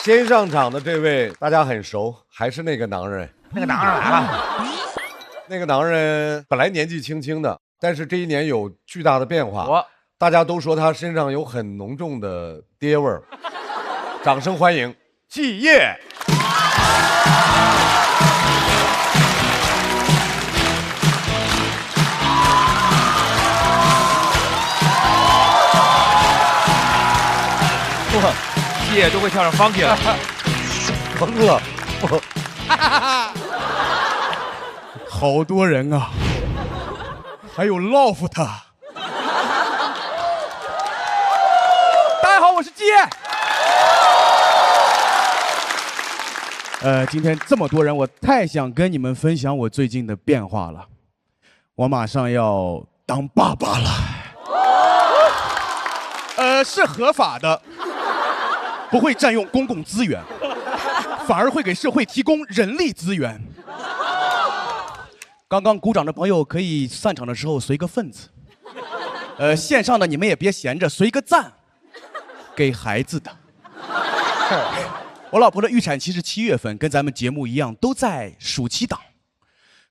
先上场的这位大家很熟，还是那个男人。那个男人来了。那个男人本来年纪轻轻的，但是这一年有巨大的变化。大家都说他身上有很浓重的爹味儿。掌声欢迎季烨。哇，季烨都会跳上 funky 了。疯了。好多人啊，还有 loft。大家好，我是季烨。今天这么多人，我太想跟你们分享我最近的变化了。我马上要当爸爸了。是合法的，不会占用公共资源，反而会给社会提供人力资源。刚刚鼓掌的朋友可以散场的时候随个份子，线上的你们也别闲着，随个赞，给孩子的。我老婆的预产期是7月份，跟咱们节目一样，都在暑期档。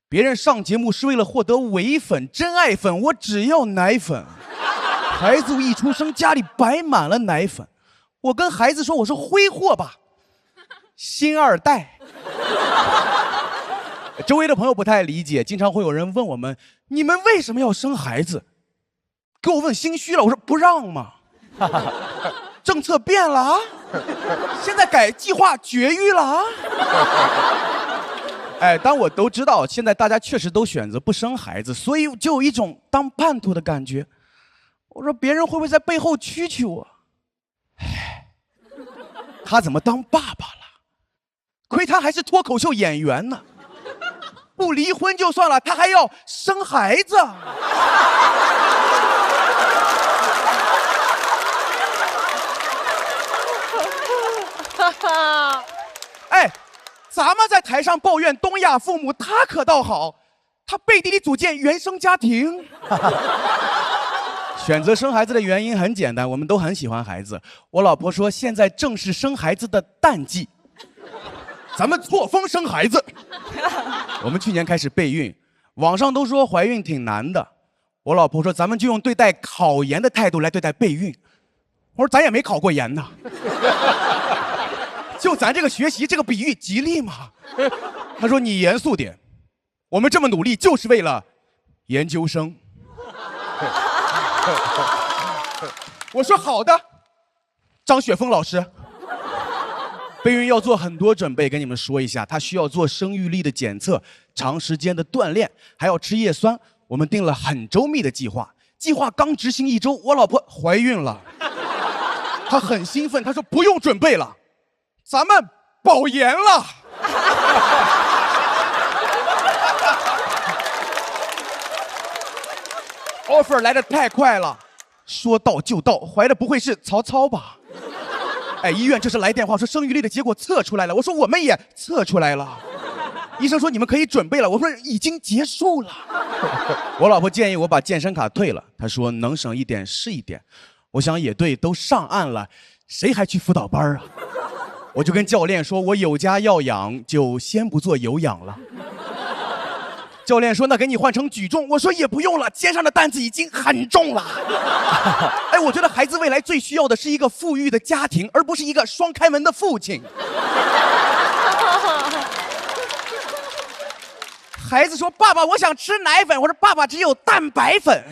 别人上节目是为了获得唯粉、真爱粉，我只要奶粉。孩子一出生，家里摆满了奶粉，我跟孩子说：“我说挥霍吧，新二代。”周围的朋友不太理解，经常会有人问我们：“你们为什么要生孩子？”给我问心虚了，我说：“不让嘛，政策变了啊，现在改计划绝育了啊。”哎，但我都知道，现在大家确实都选择不生孩子，所以就有一种当叛徒的感觉。我说别人会不会在背后蛐蛐我？哎，他怎么当爸爸了？亏他还是脱口秀演员呢。不离婚就算了，他还要生孩子。哎，咱们在台上抱怨东亚父母，他可倒好，他背地里组建原生家庭。选择生孩子的原因很简单，我们都很喜欢孩子。我老婆说，现在正是生孩子的淡季，咱们错峰生孩子。我们去年开始备孕，网上都说怀孕挺难的。我老婆说，咱们就用对待考研的态度来对待备孕。我说，咱也没考过研呢，就咱这个学习这个比喻吉利吗？他说，你严肃点，我们这么努力就是为了研究生。我说好的，张雪峰老师。备孕要做很多准备，跟你们说一下，她需要做生育力的检测，长时间的锻炼，还要吃叶酸。我们定了很周密的计划，计划刚执行1周，我老婆怀孕了。她很兴奋，她说不用准备了，咱们保研了。offer 来得太快了，说到就到，怀的不会是曹操吧？哎，医院这是来电话说生育力的结果测出来了，我说我们也测出来了。医生说你们可以准备了，我说已经结束了。我老婆建议我把健身卡退了，她说能省一点是一点。我想也对，都上岸了，谁还去辅导班啊？我就跟教练说，我有家要养，就先不做有氧了。教练说：“那给你换成举重。”我说：“也不用了，肩上的担子已经很重了。”哎，我觉得孩子未来最需要的是一个富裕的家庭，而不是一个双开门的父亲。孩子说：“爸爸，我想吃奶粉。”我说：“爸爸只有蛋白粉。”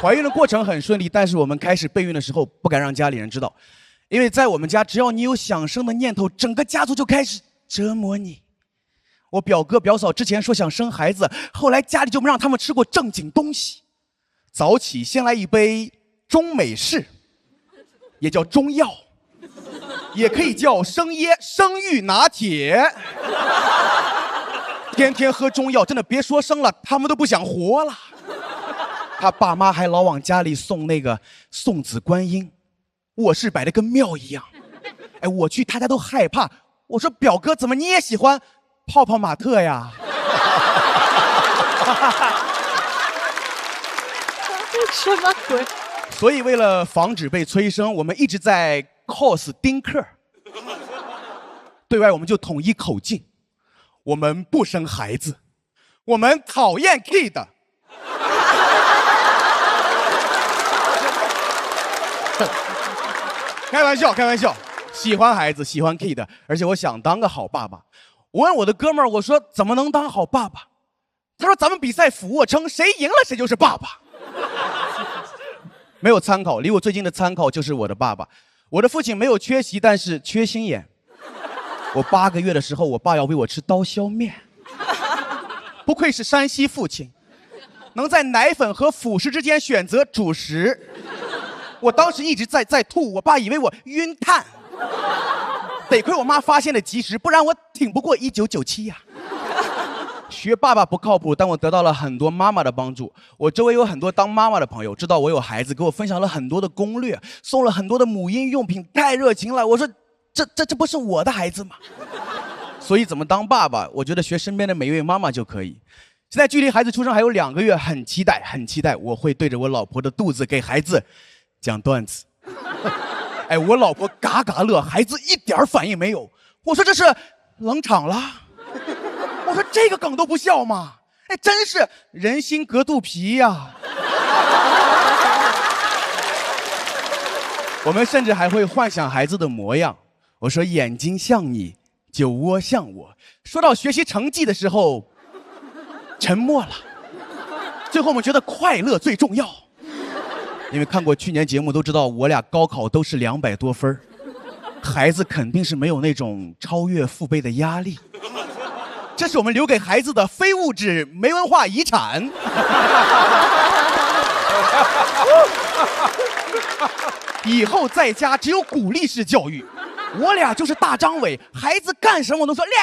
怀孕的过程很顺利，但是我们开始备孕的时候不敢让家里人知道，因为在我们家，只要你有想生的念头，整个家族就开始折磨你。我表哥表嫂之前说想生孩子，后来家里就没让他们吃过正经东西。早起先来一杯中美式，也叫中药，也可以叫生椰生育拿铁。天天喝中药，真的别说生了，他们都不想活了。他爸妈还老往家里送那个送子观音，卧室摆的跟庙一样。哎，我去他家都害怕。我说表哥，怎么你也喜欢泡泡玛特呀？什么鬼？所以为了防止被催生，我们一直在 cos 丁克。对外我们就统一口径，我们不生孩子，我们讨厌 kid。开玩笑，开玩笑，喜欢孩子，喜欢 kid， 而且我想当个好爸爸。我问我的哥们儿，我说怎么能当好爸爸？他说咱们比赛俯卧撑，谁赢了谁就是爸爸。没有参考，离我最近的参考就是我的爸爸。我的父亲没有缺席，但是缺心眼。我8个月的时候，我爸要喂我吃刀削面。不愧是山西父亲，能在奶粉和辅食之间选择主食。我当时一直在吐，我爸以为我晕碳，得亏我妈发现的及时，不然我挺不过1997呀。学爸爸不靠谱，但我得到了很多妈妈的帮助。我周围有很多当妈妈的朋友，知道我有孩子，给我分享了很多的攻略，送了很多的母婴用品，太热情了。我说这不是我的孩子吗？所以怎么当爸爸，我觉得学身边的每一位妈妈就可以。现在距离孩子出生还有2个月，很期待，很期待，我会对着我老婆的肚子给孩子讲段子。哎，我老婆嘎嘎乐，孩子一点反应没有。我说这是冷场了。我说这个梗都不笑吗？哎，真是人心隔肚皮呀。我们甚至还会幻想孩子的模样。我说眼睛像你，酒窝像我。说到学习成绩的时候，沉默了。最后我们觉得快乐最重要。因为看过去年节目都知道，我俩高考都是200多分，孩子肯定是没有那种超越父辈的压力。这是我们留给孩子的非物质没文化遗产。以后在家只有鼓励式教育，我俩就是大张伟，孩子干什么我都说练。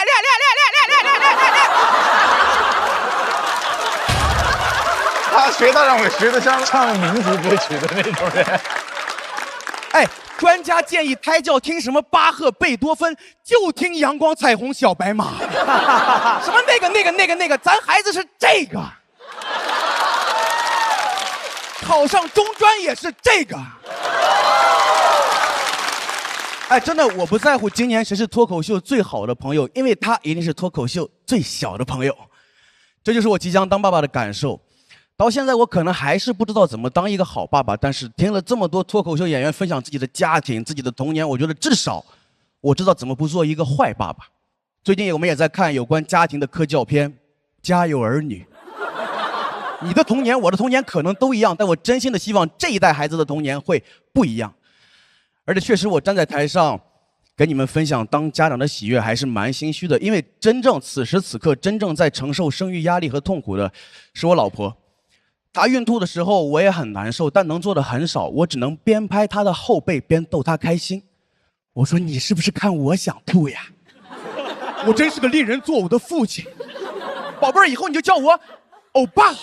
他学大张伟学的像唱民族歌曲的那种人。哎，专家建议胎教听什么巴赫、贝多芬，就听阳光彩虹小白马。什么那个，咱孩子是这个。考上中专也是这个。哎，真的，我不在乎今年谁是脱口秀最好的朋友，因为他一定是脱口秀最小的朋友。这就是我即将当爸爸的感受。到现在我可能还是不知道怎么当一个好爸爸，但是听了这么多脱口秀演员分享自己的家庭、自己的童年，我觉得至少我知道怎么不做一个坏爸爸。最近我们也在看有关家庭的科教片《家有儿女》。你的童年，我的童年可能都一样，但我真心的希望这一代孩子的童年会不一样。而且确实，我站在台上跟你们分享当家长的喜悦，还是蛮心虚的，因为真正此时此刻真正在承受生育压力和痛苦的是我老婆。她孕吐的时候我也很难受，但能做的很少，我只能边拍她的后背边逗她开心。我说你是不是看我想吐呀？我真是个令人作呕的父亲。宝贝儿，以后你就叫我欧巴。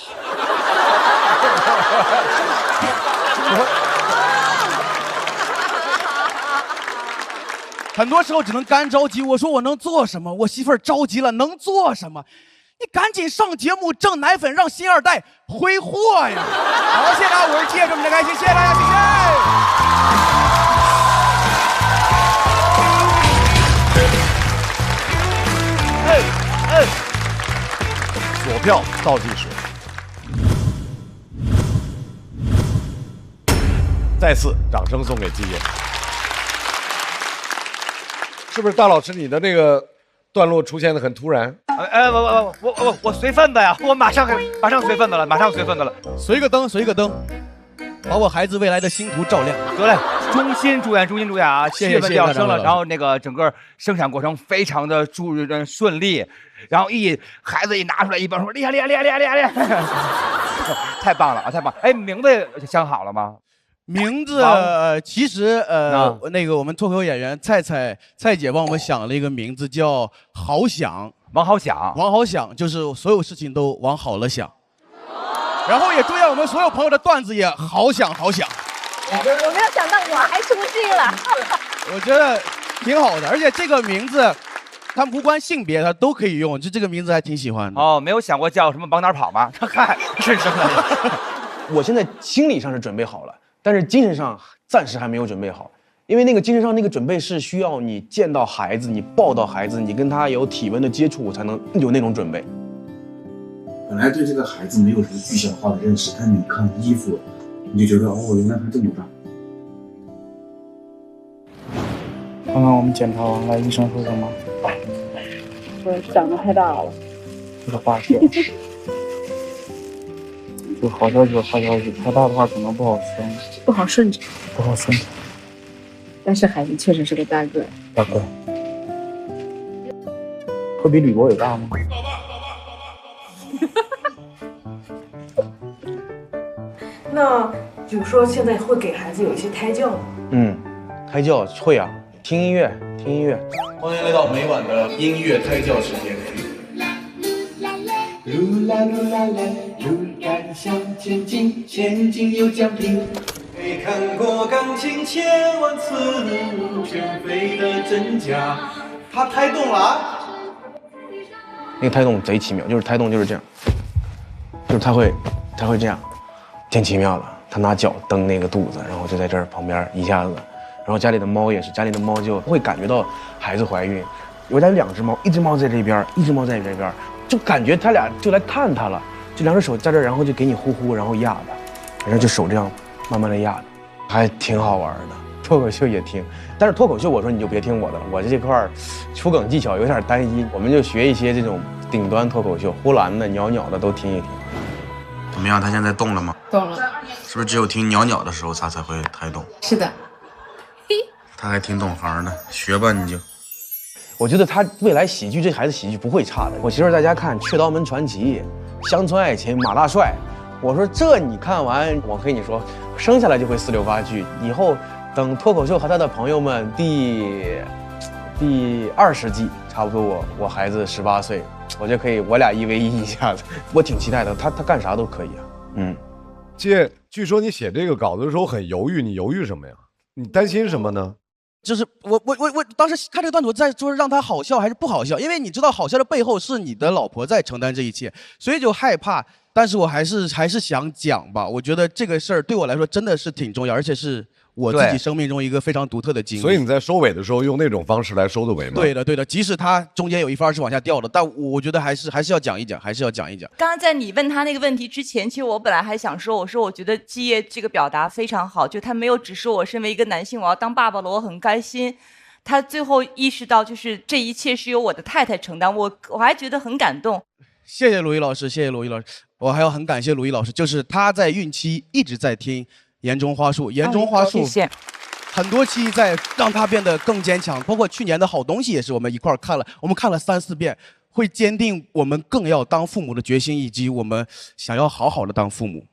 很多时候只能干着急，我说我能做什么？我媳妇儿着急了，能做什么？你赶紧上节目挣奶粉，让新二代挥霍呀！好，谢谢大家，我是谢这么的开心，谢谢大家，谢谢。锁票倒计时，再次掌声送给基业。是不是大老师你的那个段落出现的很突然？我随份子呀，我马上随份子了，马上随份子了。随个灯，把我孩子未来的星途照亮。得嘞，衷心祝愿啊！谢谢气氛要升了，然后那个整个生产过程非常的顺利，然后孩子一拿出来一帮说厉害，太棒了啊，太棒！哎，名字想好了吗？名字其实那个我们脱口演员蔡姐帮我们想了一个名字叫好想，往好想，往好想，就是所有事情都往好了想。然后也祝愿我们所有朋友的段子也好想好想。我没有想到我还出镜了。我觉得挺好的，而且这个名字他们无关性别，他都可以用，就这个名字还挺喜欢的。哦，没有想过叫什么往哪儿跑吗？嗨，是什么？我现在心理上是准备好了。但是精神上暂时还没有准备好，因为那个精神上那个准备是需要你见到孩子，你抱到孩子，你跟他有体温的接触，才能有那种准备。本来对这个孩子没有什么具象化的认识，但你看衣服，你就觉得哦，原来他这么大。刚刚我们检查完了，医生说什么？说长得太大了。这个化学。就好消息和坏消息，太大的话可能不好生，不好顺产，不好生产。但是孩子确实是个大个儿。大个。会比吕博伟大吗？那比如说现在会给孩子有一些胎教吗？胎教会啊，听音乐。欢迎来到每晚的音乐胎教时间。噜啦噜啦啦，勇敢向前进，前进有奖品。没看过钢琴千万次，全飞的真假。他胎动了啊！那个胎动贼奇妙，就是胎动就是这样，就是他会这样，挺奇妙的。他拿脚蹬那个肚子，然后就在这儿旁边一下子。然后家里的猫也是，家里的猫就会感觉到孩子怀孕。我家有2只猫，一只猫在这边，一只猫在这边。就感觉他俩就来看他了，就2只手在这，然后就给你呼呼，然后压的，然后就手这样慢慢的压的，还挺好玩的。脱口秀也听，但是脱口秀我说你就别听我的了，我这块出梗技巧有点单一，我们就学一些这种顶端脱口秀，呼兰的、袅袅的都听一听。怎么样？他现在动了吗？动了。是不是只有听袅袅的时候他才会胎动？是的。他还挺懂行的，学吧你就。我觉得他未来喜剧这孩子喜剧不会差的。我媳妇在家看《雀刀门传奇》《乡村爱情》《马大帅》，我说这你看完，我跟你说，生下来就会4、6、8句。以后等脱口秀和他的朋友们第20季，差不多我孩子18岁，我就可以我俩1v1一下子，我挺期待的。他干啥都可以啊。姐，据说你写这个稿子的时候很犹豫，你犹豫什么呀？你担心什么呢？就是我当时看这个段子，在说让他好笑还是不好笑，因为你知道好笑的背后是你的老婆在承担这一切，所以就害怕。但是我还是想讲吧，我觉得这个事儿对我来说真的是挺重要，而且是我自己生命中一个非常独特的经历。所以你在收尾的时候用那种方式来收的尾吗？对的，即使它中间有一番是往下掉的，但我觉得还是要讲一讲，刚刚在你问他那个问题之前，其实我本来还想说，我觉得基业这个表达非常好，就他没有只说我身为一个男性我要当爸爸了，我很开心。他最后意识到，就是这一切是由我的太太承担，我还觉得很感动。谢谢鲁豫老师，我还要很感谢鲁豫老师，就是他在孕期一直在听言中花树，谢谢。很多期在让他变得更坚强，包括去年的好东西也是我们一块儿看了，我们看了3、4遍，会坚定我们更要当父母的决心，以及我们想要好好的当父母。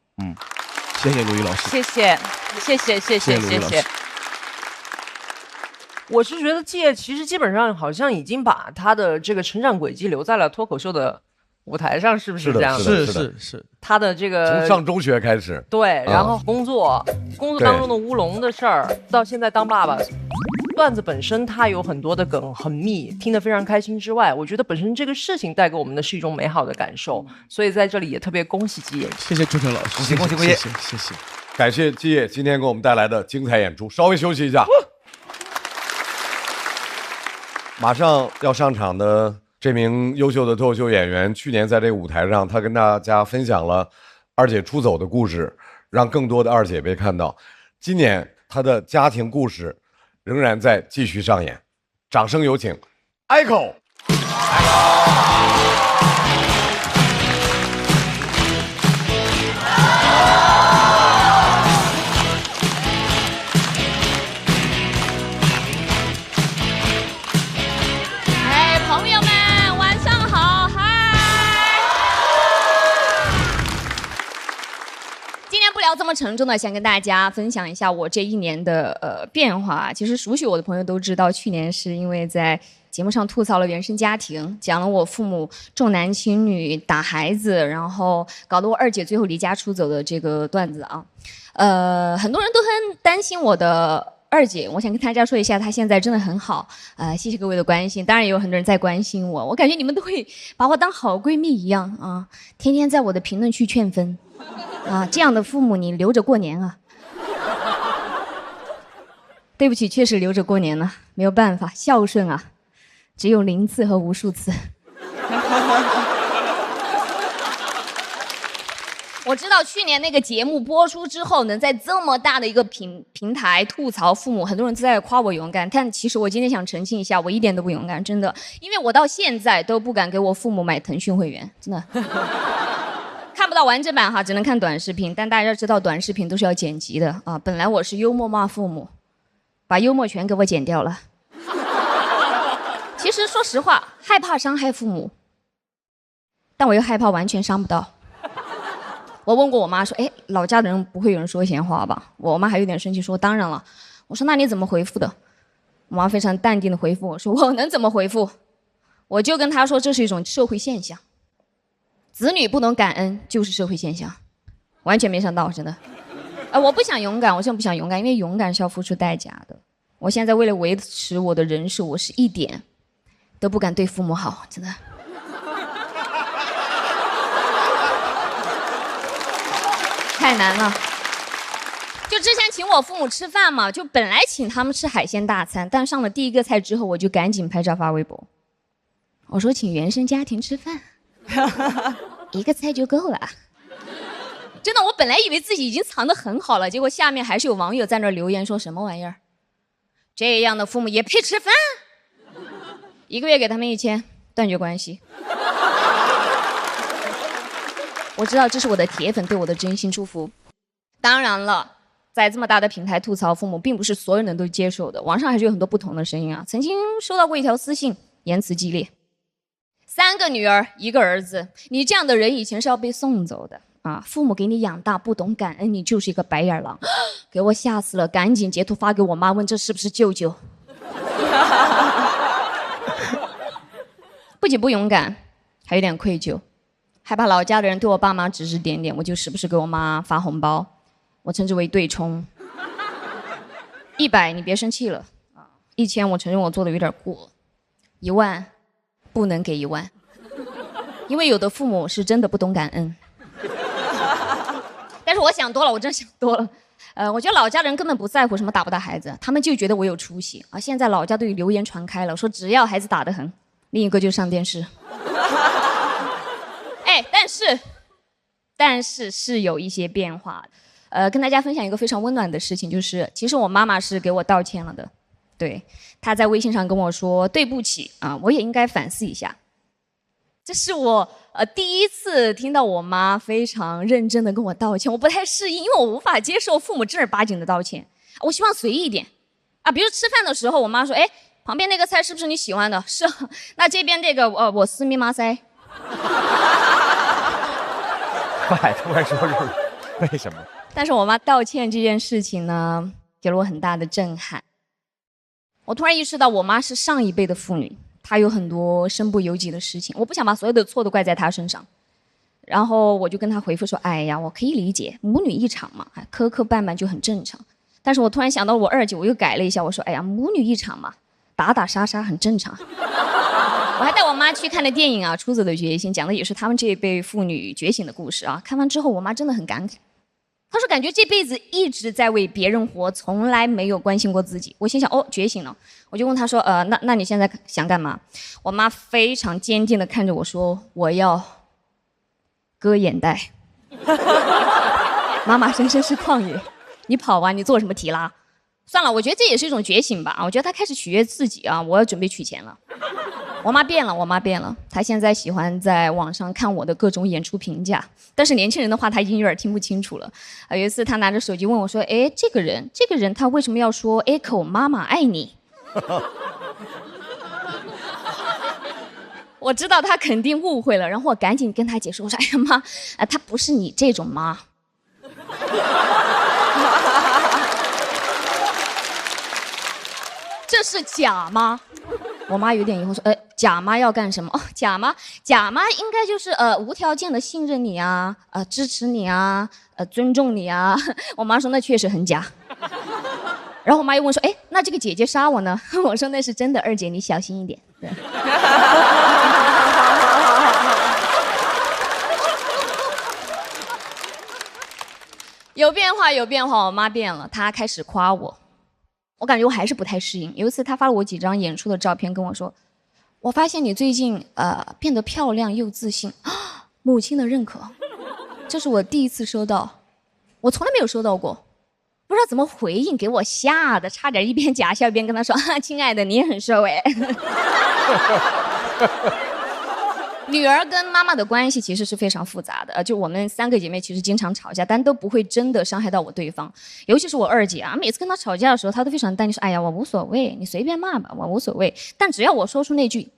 谢谢鲁豫老师，谢谢。我是觉得季业其实基本上好像已经把他的这个成长轨迹留在了脱口秀的舞台上，是不是这样的？是。他的这个从上中学开始，对，然后工作当中的乌龙的事儿，到现在当爸爸，段子本身它有很多的梗很密，听得非常开心之外，我觉得本身这个事情带给我们的是一种美好的感受，所以在这里也特别恭喜季业。谢谢朱晨老师，恭喜谢谢。感谢季业今天给我们带来的精彩演出，稍微休息一下。马上要上场的这名优秀的脱口秀演员，去年在这个舞台上，他跟大家分享了二姐出走的故事，让更多的二姐被看到。今年他的家庭故事仍然在继续上演，掌声有请 Echo。这么沉重的，想跟大家分享一下我这1年的变化。其实熟悉我的朋友都知道，去年是因为在节目上吐槽了原生家庭，讲了我父母重男轻女、打孩子，然后搞得我二姐最后离家出走的这个段子啊。很多人都很担心我的二姐，我想跟大家说一下，她现在真的很好。谢谢各位的关心，当然也有很多人在关心我，我感觉你们都会把我当好闺蜜一样啊，天天在我的评论区劝分。这样的父母你留着过年啊。对不起，确实留着过年了，没有办法，孝顺啊，只有0次和无数次。我知道去年那个节目播出之后，能在这么大的一个平台吐槽父母，很多人都在夸我勇敢，但其实我今天想澄清一下，我一点都不勇敢，真的，因为我到现在都不敢给我父母买腾讯会员，真的。看不到完整版哈，只能看短视频，但大家知道短视频都是要剪辑的啊。本来我是幽默骂父母，把幽默全给我剪掉了。其实说实话，害怕伤害父母，但我又害怕完全伤不到。我问过我妈说，哎，老家的人不会有人说闲话吧？我妈还有点生气说，当然了。我说那你怎么回复的？我妈非常淡定的回复我说，我能怎么回复？我就跟她说这是一种社会现象，子女不懂感恩就是社会现象，完全没想到，真的。我不想勇敢，我真的不想勇敢，因为勇敢是要付出代价的。我现在为了维持我的人设，我是一点都不敢对父母好，真的。太难了。就之前请我父母吃饭嘛，就本来请他们吃海鲜大餐，但上了第一个菜之后，我就赶紧拍照发微博，我说请原生家庭吃饭，1个菜就够了。真的，我本来以为自己已经藏得很好了，结果下面还是有网友在那留言说什么玩意儿，这样的父母也配吃饭？1个月给他们1000，断绝关系。我知道这是我的铁粉对我的真心祝福。当然了，在这么大的平台吐槽父母，并不是所有人都接受的，网上还是有很多不同的声音啊。曾经收到过一条私信，言辞激烈：3个女儿1个儿子，你这样的人以前是要被送走的啊！父母给你养大，不懂感恩，你就是一个白眼狼，给我吓死了！赶紧截图发给我妈，问这是不是舅舅。不仅不勇敢，还有点愧疚。害怕老家的人对我爸妈指指点点，我就时不时给我妈发红包，我称之为对冲。100你别生气了，1000我承认我做的有点过，10000不能给1万，因为有的父母是真的不懂感恩。但是我想多了，我真想多了。我觉得老家人根本不在乎什么打不打孩子，他们就觉得我有出息啊。现在老家都有流言传开了，说只要孩子打得很，另一个就上电视。但是是有一些变化的。跟大家分享一个非常温暖的事情，就是其实我妈妈是给我道歉了的。对，她在微信上跟我说对不起啊，我也应该反思一下。这是我第一次听到我妈非常认真的跟我道歉，我不太适应，因为我无法接受父母正儿八经的道歉。我希望随意一点啊，比如吃饭的时候，我妈说，哎，旁边那个菜是不是你喜欢的？是。那这边这个我私密马塞。快，突然说是为什么？但是我妈道歉这件事情呢，给了我很大的震撼。我突然意识到，我妈是上一辈的妇女，她有很多身不由己的事情，我不想把所有的错都怪在她身上。然后我就跟她回复说：“哎呀，我可以理解，母女一场嘛，磕磕绊绊就很正常。”但是我突然想到我2姐，我又改了一下，我说：“哎呀，母女一场嘛，打打杀杀很正常。”我还带我妈去看的电影啊，《出走的决心》，讲的也是他们这一辈妇女觉醒的故事啊。看完之后，我妈真的很感慨，她说感觉这辈子一直在为别人活，从来没有关心过自己。我心想，哦，觉醒了。我就问她说，那你现在想干嘛？我妈非常坚定地看着我说，我要割眼袋。妈妈人生是旷野，你跑啊，你做什么提拉？算了，我觉得这也是一种觉醒吧。我觉得她开始取悦自己啊，我要准备取钱了。我妈变了，她现在喜欢在网上看我的各种演出评价，但是年轻人的话她已经有点听不清楚了。有一次她拿着手机问我说，哎，这个人他为什么要说 echo 妈妈爱你？我知道她肯定误会了，然后我赶紧跟她解释，我说，哎呀妈，她不是你这种妈。这是假妈。我妈有点疑惑说，假妈要干什么？哦，假妈应该就是无条件的信任你啊，支持你啊，尊重你啊。我妈说那确实很假。然后我妈又问说，哎，那这个姐姐杀我呢？我说那是真的，2姐你小心一点。对。有变化，我妈变了，她开始夸我。我感觉我还是不太适应。有一次他发了我几张演出的照片，跟我说，我发现你最近变得漂亮又自信，母亲的认可，这是我第一次收到，我从来没有收到过，不知道怎么回应，给我吓得差点一边假笑一边跟他说，亲爱的，你也很瘦哎。女儿跟妈妈的关系其实是非常复杂的，就我们3个姐妹其实经常吵架，但都不会真的伤害到我对方。尤其是我二姐啊，每次跟她吵架的时候，她都非常淡定说：“哎呀，我无所谓，你随便骂吧，我无所谓。”但只要我说出那句，你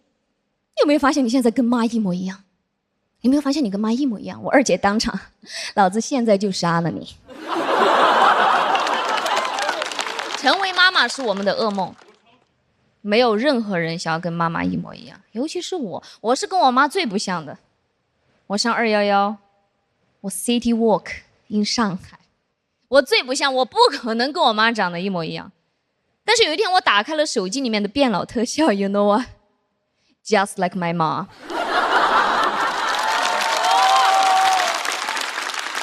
有没有发现你现在跟妈一模一样？你有没有发现你跟妈一模一样？我二姐当场，老子现在就杀了你。成为妈妈是我们的噩梦。没有任何人想要跟妈妈一模一样，尤其是我是跟我妈最不像的。我上211，我 City Walk in 上海，我最不像，我不可能跟我妈长得一模一样。但是有一天我打开了手机里面的变老特效 ，You know what? Just like my mom。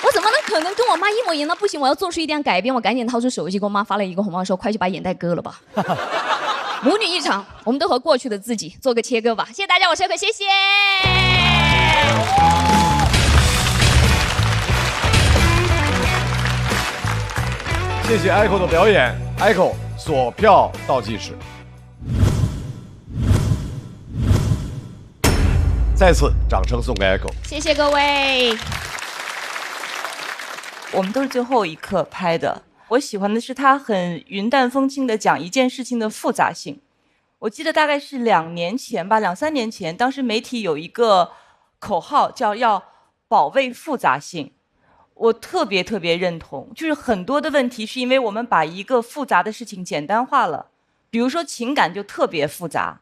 我怎么可能跟我妈一模一样？那不行，我要做出一点改变。我赶紧掏出手机，给我妈发了一个红包，说：“快去把眼袋割了吧。”母女一场，我们都和过去的自己做个切割吧。谢谢大家，我是可，谢谢。谢谢 Echo 的表演 ，Echo 锁票倒计时，再次掌声送给 Echo。谢谢各位。我们都是最后一刻拍的。我喜欢的是他很云淡风轻地讲一件事情的复杂性。我记得大概是2年前吧，2、3年前，当时媒体有一个口号叫要保卫复杂性，我特别认同。就是很多的问题是因为我们把一个复杂的事情简单化了，比如说情感就特别复杂，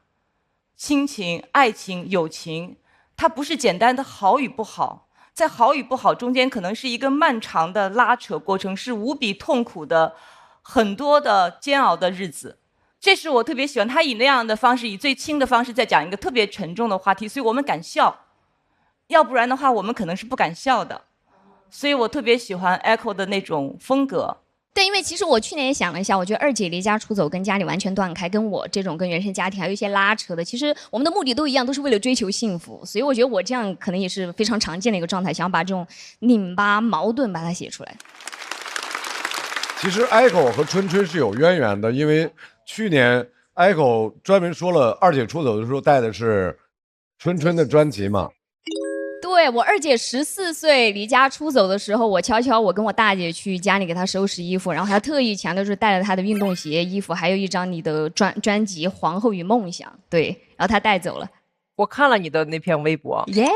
亲情、爱情、友情，它不是简单的好与不好。在好与不好中间，可能是一个漫长的拉扯过程，是无比痛苦的，很多的煎熬的日子。这是我特别喜欢他以那样的方式，以最轻的方式在讲一个特别沉重的话题，所以我们敢笑，要不然的话我们可能是不敢笑的。所以我特别喜欢 Echo 的那种风格。对，因为其实我去年也想了一下，我觉得二姐离家出走跟家里完全断开，跟我这种跟原生家庭还有一些拉扯的，其实我们的目的都一样，都是为了追求幸福。所以我觉得我这样可能也是非常常见的一个状态，想要把这种拧巴矛盾把它写出来。其实 Echo 和春春是有渊源的，因为去年 Echo 专门说了二姐出走的时候带的是春春的专辑嘛。对，我二姐14岁离家出走的时候，我跟我大姐去家里给她收拾衣服，然后还特意强调就是带了她的运动鞋、衣服，还有一张你的专辑《皇后与梦想》。对，然后她带走了。我看了你的那篇微博，耶！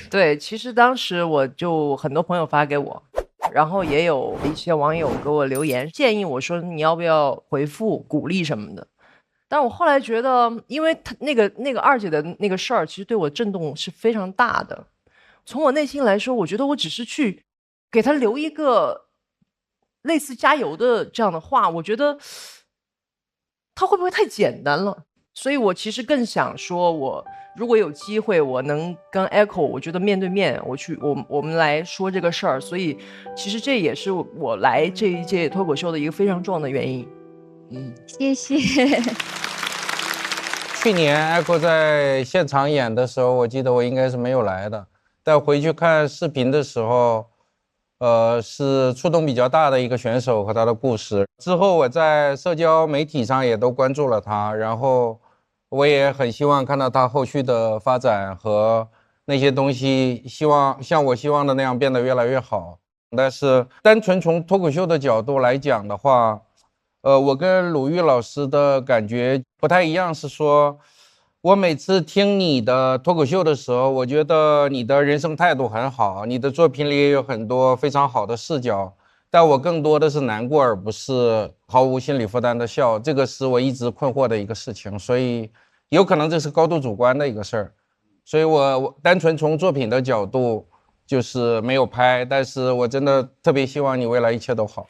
对，其实当时我就很多朋友发给我，然后也有一些网友给我留言建议我说你要不要回复鼓励什么的。但我后来觉得，因为他那个二姐的那个事儿，其实对我震动是非常大的。从我内心来说，我觉得我只是去给他留一个类似加油的这样的话，我觉得他会不会太简单了？所以我其实更想说，我如果有机会，我能跟 Echo， 我觉得面对面，我们来说这个事儿。所以其实这也是我来这一届脱口秀的一个非常重要的原因。谢谢。去年 Echo 在现场演的时候，我记得我应该是没有来的。但回去看视频的时候，是触动比较大的一个选手和他的故事。之后我在社交媒体上也都关注了他，然后我也很希望看到他后续的发展和那些东西，希望像我希望的那样变得越来越好。但是单纯从脱口秀的角度来讲的话，我跟鲁豫老师的感觉不太一样，是说我每次听你的脱口秀的时候，我觉得你的人生态度很好，你的作品里也有很多非常好的视角，但我更多的是难过，而不是毫无心理负担的笑，这个是我一直困惑的一个事情，所以有可能这是高度主观的一个事儿，所以我单纯从作品的角度就是没有拍，但是我真的特别希望你未来一切都好。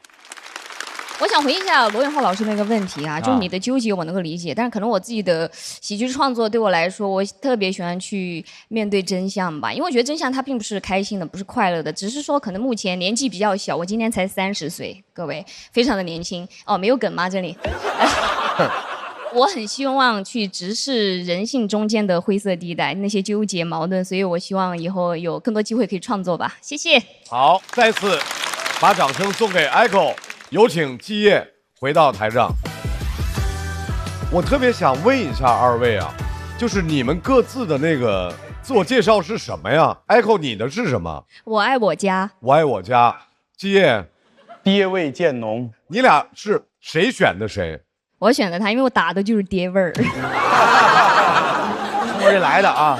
我想回应一下罗永浩老师那个问题啊，就是你的纠结我能够理解，但是可能我自己的喜剧创作对我来说，我特别喜欢去面对真相吧，因为我觉得真相它并不是开心的，不是快乐的，只是说可能目前年纪比较小，我今年才30岁，各位非常的年轻哦，没有梗吗这里？我很希望去直视人性中间的灰色地带，那些纠结矛盾，所以我希望以后有更多机会可以创作吧，谢谢。好，再次把掌声送给 Echo。有请基业回到台上。我特别想问一下二位啊，就是你们各自的那个自我介绍是什么呀 ？Echo 你的是什么？我爱我家。我爱我家。基业，爹味渐浓。你俩是谁选的谁？我选的他，因为我打的就是爹味儿。冲着来的啊！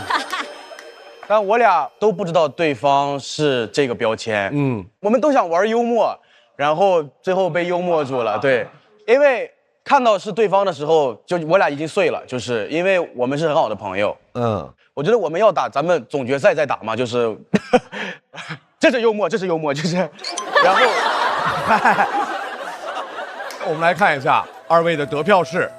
但我俩都不知道对方是这个标签。我们都想玩幽默。然后最后被幽默住了，对，因为看到是对方的时候，就我俩已经碎了，就是因为我们是很好的朋友。我觉得我们要打咱们总决赛再打嘛，就是这是幽默，这是幽默，就是，然后我们来看一下二位的得票是，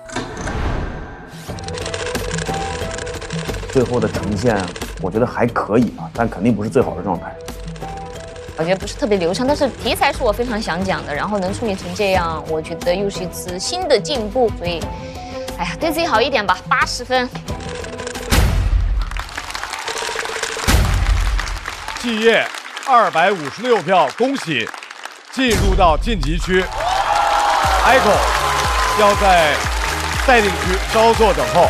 最后的呈现，我觉得还可以吧，但肯定不是最好的状态。我觉得不是特别流畅，但是题材是我非常想讲的，然后能处理成这样，我觉得又是一次新的进步，所以，哎呀，对自己好一点吧，80分。季业256票，恭喜进入到晋级区。Echo 要在待定区稍作等候。